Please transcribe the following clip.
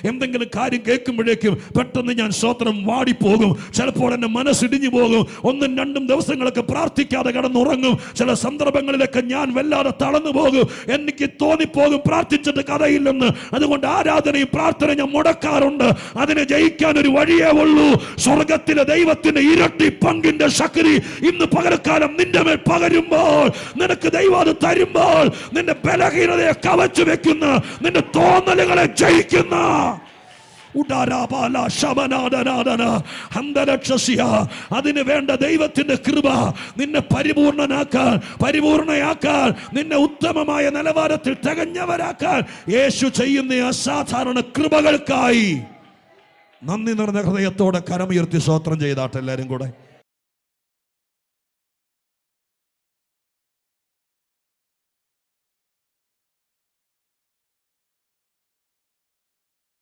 എന്തെങ്കിലും കാര്യം കേൾക്കുമ്പോഴേക്കും പെട്ടെന്ന് ഞാൻ സ്തോത്രം വാടിപ്പോകും. ചിലപ്പോൾ എൻ്റെ മനസ്സിടിഞ്ഞു പോകും. 1-2 ദിവസങ്ങളൊക്കെ പ്രാർത്ഥിക്കാതെ കിടന്നുറങ്ങും. ചില സന്ദർഭങ്ങളിലൊക്കെ ഞാൻ വല്ലാതെ തളർന്നു പോകും. എനിക്ക് തോന്നിപ്പോകും പ്രാർത്ഥിച്ചിട്ട് കഥയില്ലെന്ന്. അതുകൊണ്ട് ആരാധനയും പ്രാർത്ഥനയും ഞാൻ മുടക്കാറുണ്ട്. അതിനെ ജയിക്കാൻ ഒരു വഴിയേ ഉള്ളൂ. സ്വർഗത്തിലെ ദൈവത്തിന്റെ ഇരട്ടി പങ്കിന്റെ ശക്തി ഇന്ന് പകൽക്കാലം നിന്റെ മേൽ പകരുമ്പോൾ, നിനക്ക് ദൈവം അത് തരുമ്പോൾ, നിന്റെ ബലഹീനതയെ കവച്ചു വെക്കുന്ന, നിന്റെ തോന്നലുകളെ ജയിക്കുന്ന അതിന് വേണ്ട ദൈവത്തിന്റെ കൃപ നിന്നെ പരിപൂർണയാക്കാൻ, നിന്നെ ഉത്തമമായ നിലവാരത്തിൽ തികഞ്ഞവരാക്കാൻ യേശു ചെയ്യുന്ന അസാധാരണ കൃപകൾക്കായി നന്ദി നിറഞ്ഞ ഹൃദയത്തോടെ കരമുയർത്തി സ്തോത്രം ചെയ്താട്ടെ എല്ലാവരും കൂടെ.